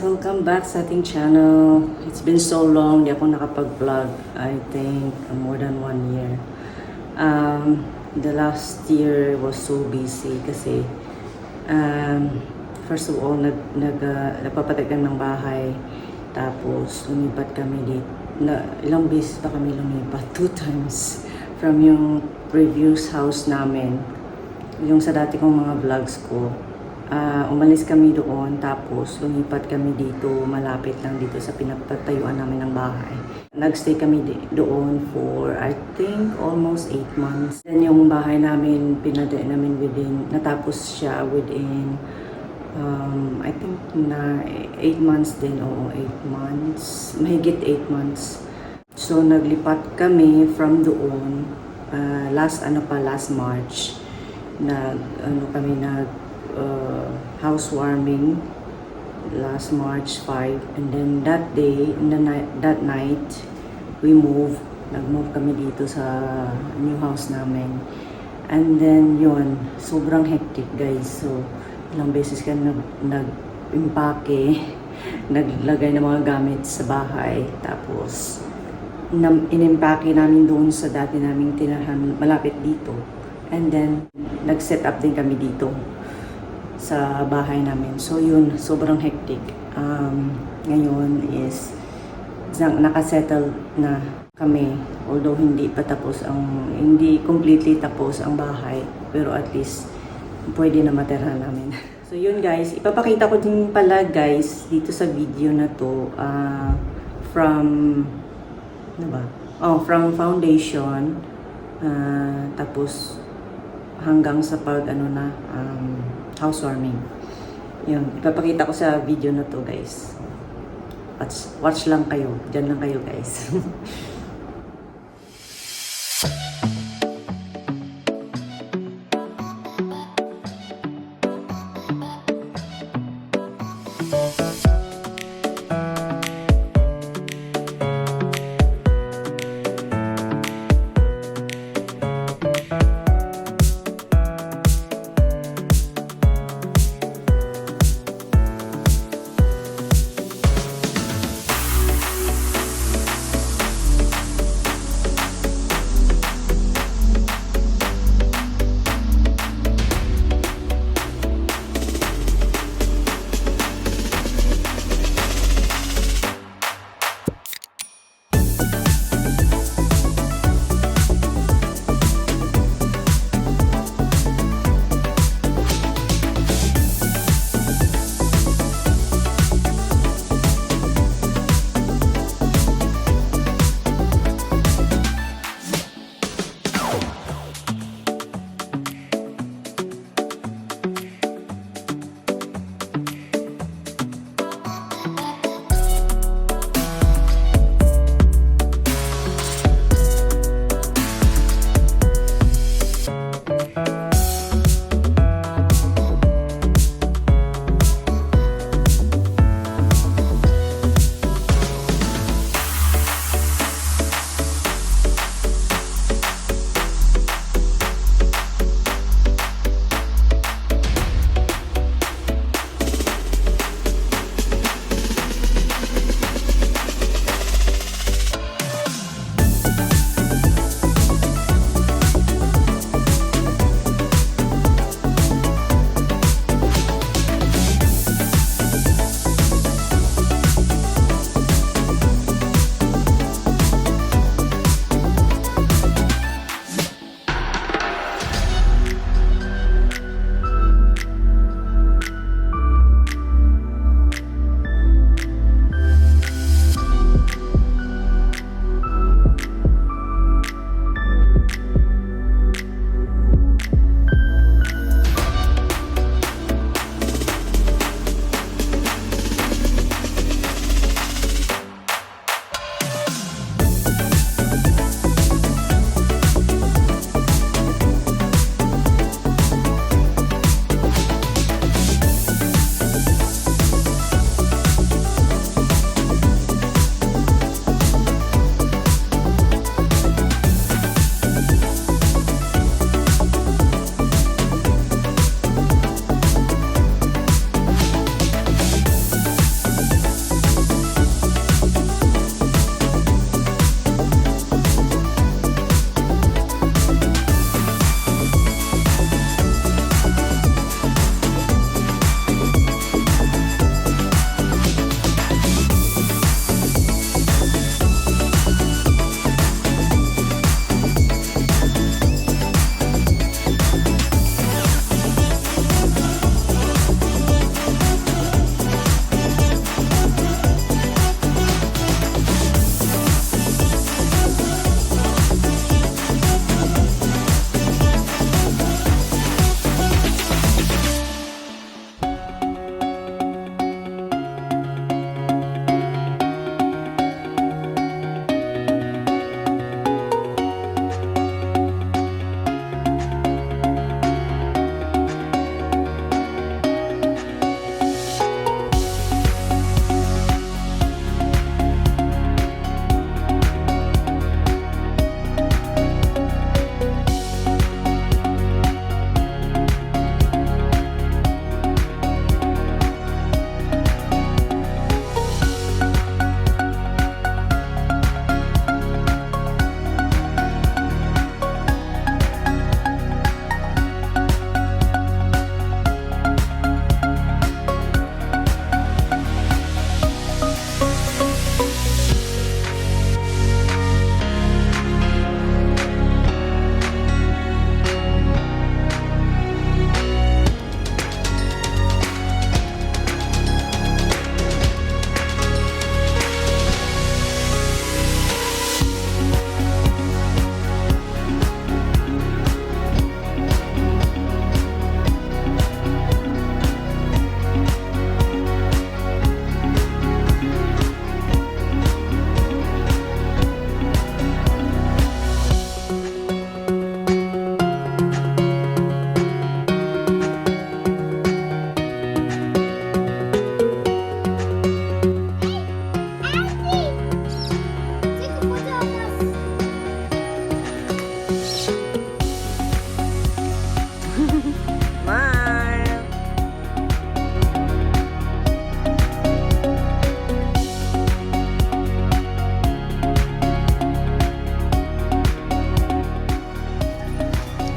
Welcome back sa ating channel. It's been so long, di ako nakapag-vlog. I think more than 1 year. The last year was so busy kasi first of all, nagpapatagan ng bahay. Tapos, lumipat kami dito. Ilang beses pa kami lumipat? 2 times from yung previous house namin. Yung sa dati kong mga vlogs ko. Umalis kami doon, tapos lumipat kami dito, malapit lang dito sa pinagtatayuan namin ng bahay. Nagstay kami doon for, I think, almost 8 months. Then yung bahay namin, pinadayo namin natapos siya within, I think na 8 months din, oo, 8 months, mahigit 8 months. So naglipat kami from doon, last March, housewarming last March 5, and then that day, that night, nag-move kami dito sa new house namin. And then yun, sobrang hectic guys. So ilang beses ka nag-impake, naglagay ng mga gamit sa bahay, tapos inimpake namin doon sa dati naming tirahan malapit dito. And then nag-set up din kami dito sa bahay namin. So yun, sobrang hectic. Ngayon is nakasettle na kami, although hindi completely tapos ang bahay, pero at least pwede na matirahan namin. So yun guys, ipapakita ko din pala guys dito sa video na to from foundation, tapos hanggang sa housewarming. Yun, ipapakita ko sa video na to guys. Watch lang kayo. Diyan lang kayo guys.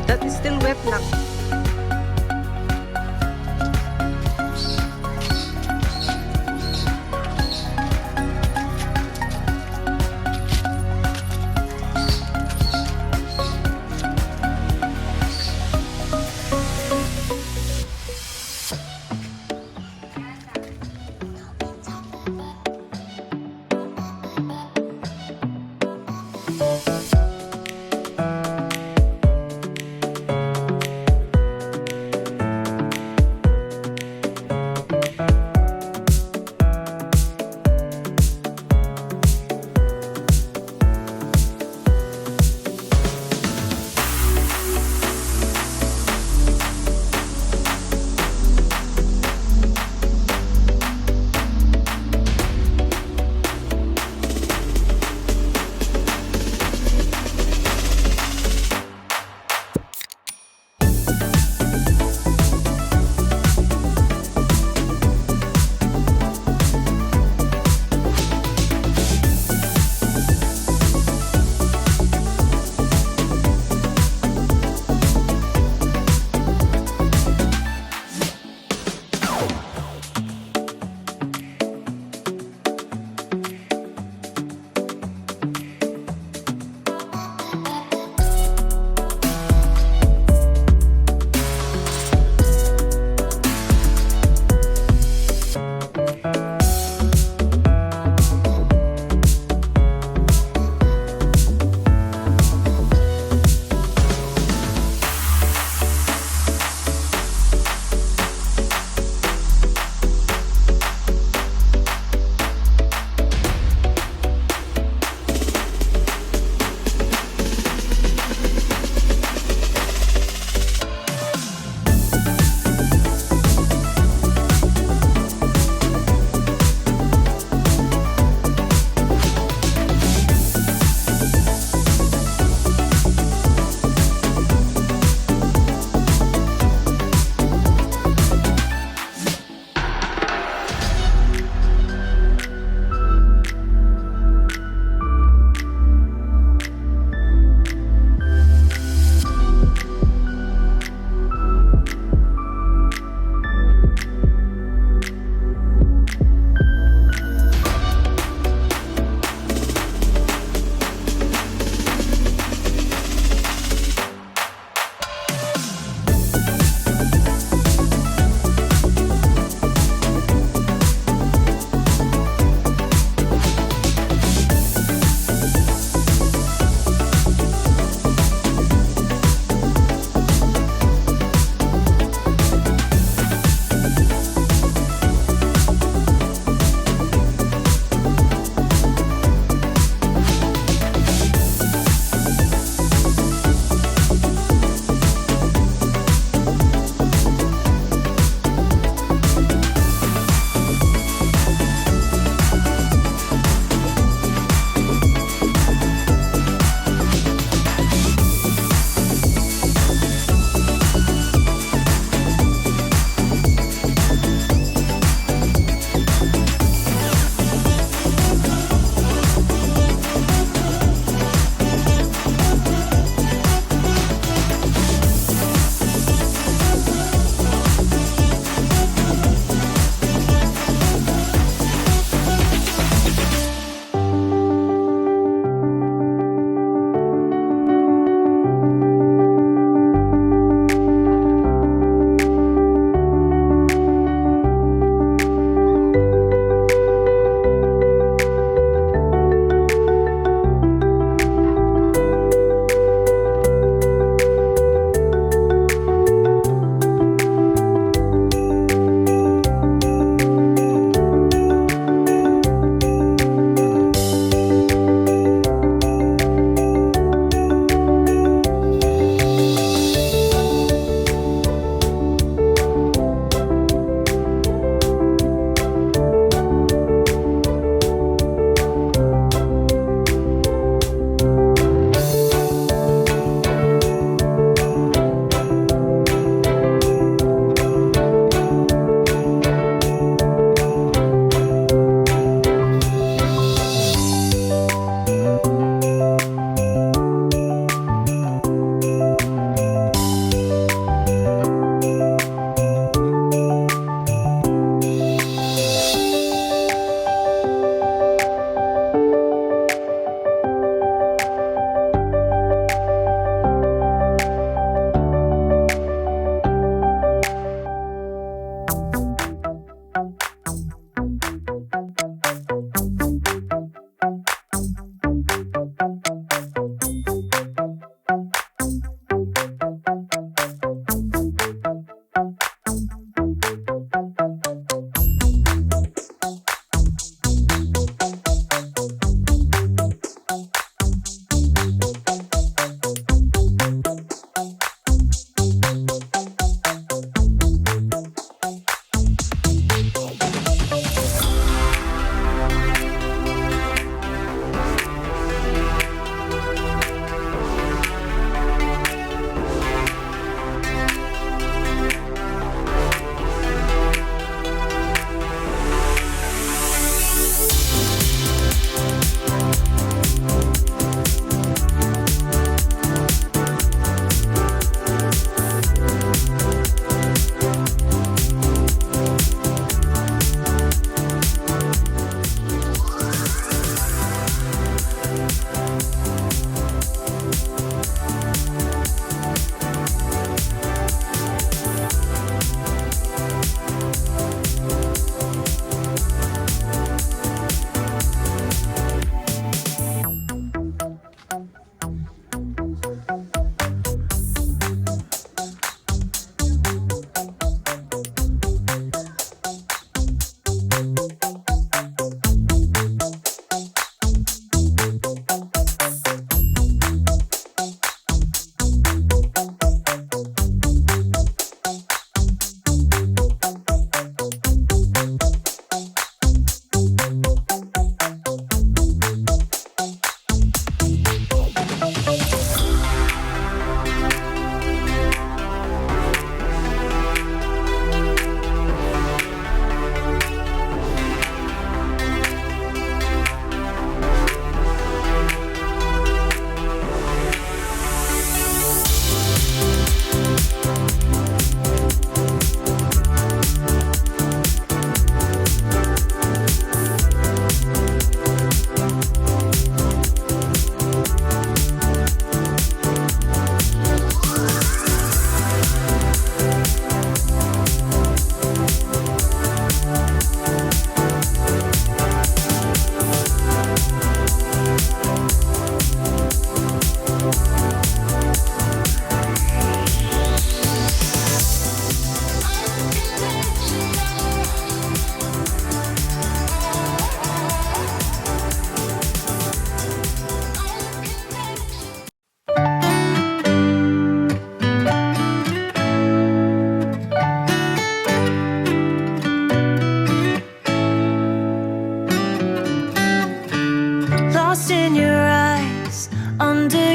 That is still wet lang.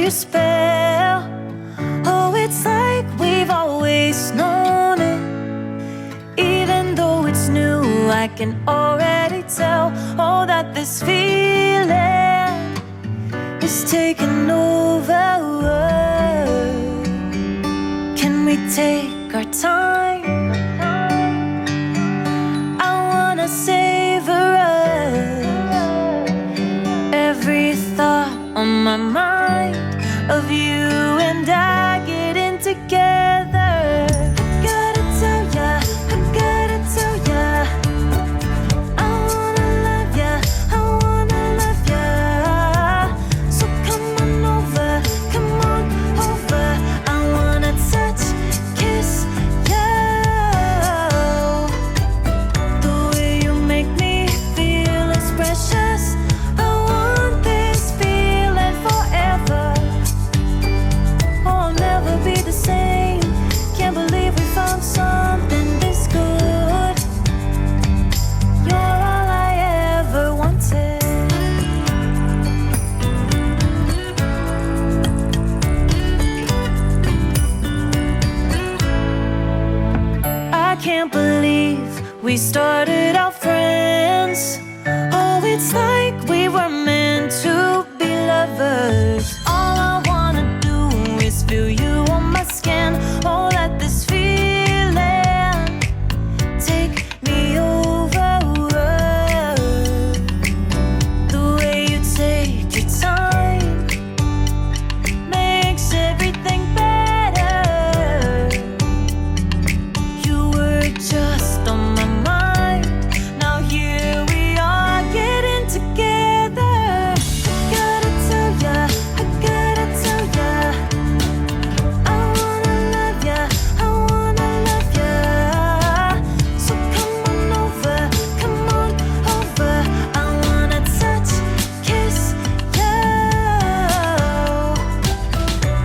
your spell. Oh, it's like we've always known it. Even though it's new, I can already tell. Oh, that this feeling is taking over. Can we take our time? I wanna savor us. Every thought on my mind of you and I getting together. Gotta tell ya, I gotta tell ya, I wanna love ya, I wanna love ya. So come on over, come on over. I wanna touch, kiss ya. The way you make me feel is precious. I want this feeling forever. Oh, I'll never be the same. Can't believe we found something this good. You're all I ever wanted. I can't believe we started out friends. Oh, it's like we were meant to be lovers. All I wanna do is feel you on my skin. Oh, let this feeling take me over. The way you take your time makes everything better. You were just on my mind. Now here we are getting together. Gotta tell ya, I gotta tell ya, I wanna love ya, I wanna love ya. So come on over, come on over. I wanna touch, kiss ya.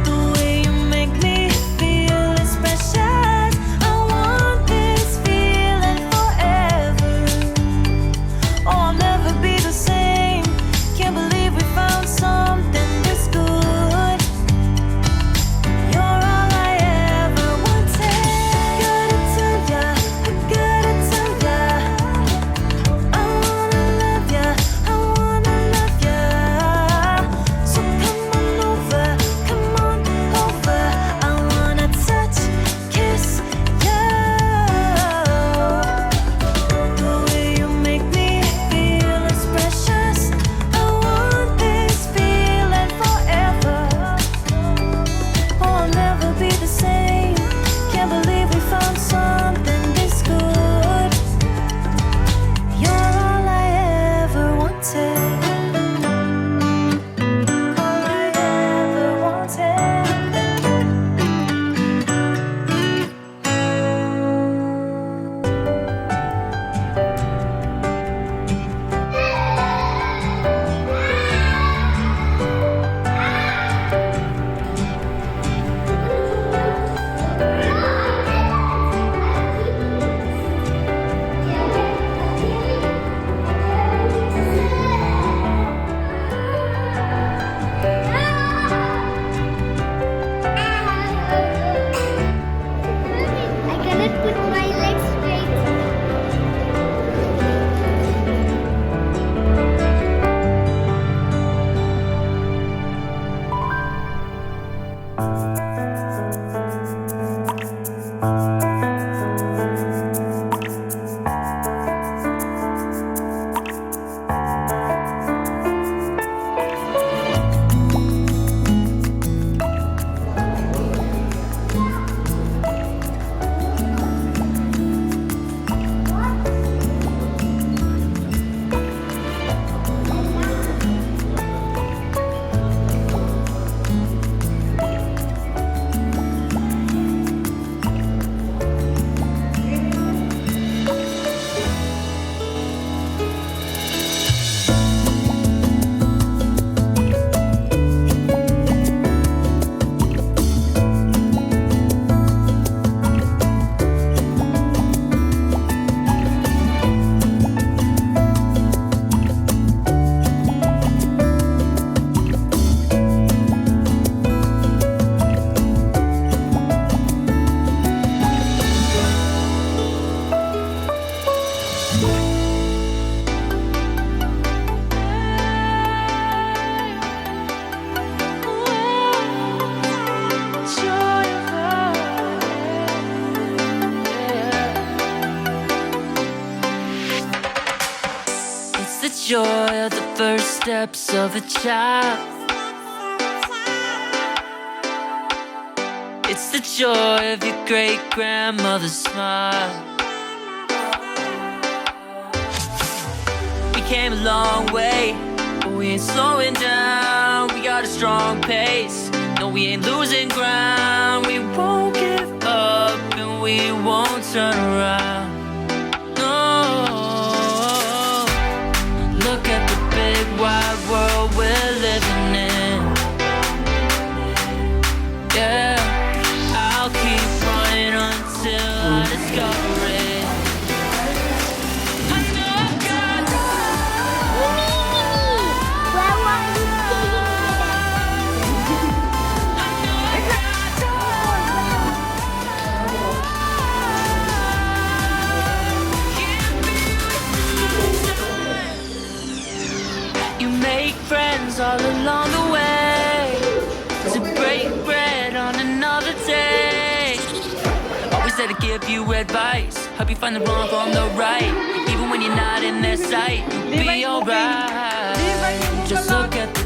The way you make me feel is precious. I want this feeling forever. Oh, I'll never be the same. Can't believe we found something this good. You're all I ever wanted. Gotta tell ya, I gotta tell ya, I wanna love ya, I wanna love ya. So come on over, come on over. I wanna touch, kiss ya. The way you make me feel is precious. I want this feeling forever. Oh, I'll never be the same. Can't believe we found something this good. You're all I ever wanted. All I ever wanted. I cannot put my legs straight. joy of the first steps of a child. It's the joy of your great-grandmother's smile. We came a long way, but we ain't slowing down. We got a strong pace, no, we ain't losing ground. We won't give up and we won't turn around. No, look at the big wide world we're living in. Yeah, I'll keep running until I discover it. I know I've got Where are you taking You make friends all along the way, to break bread on another day. Always there to give you advice, help you find the wrong from the right. Even when you're not in their sight, you'll be alright. Just look at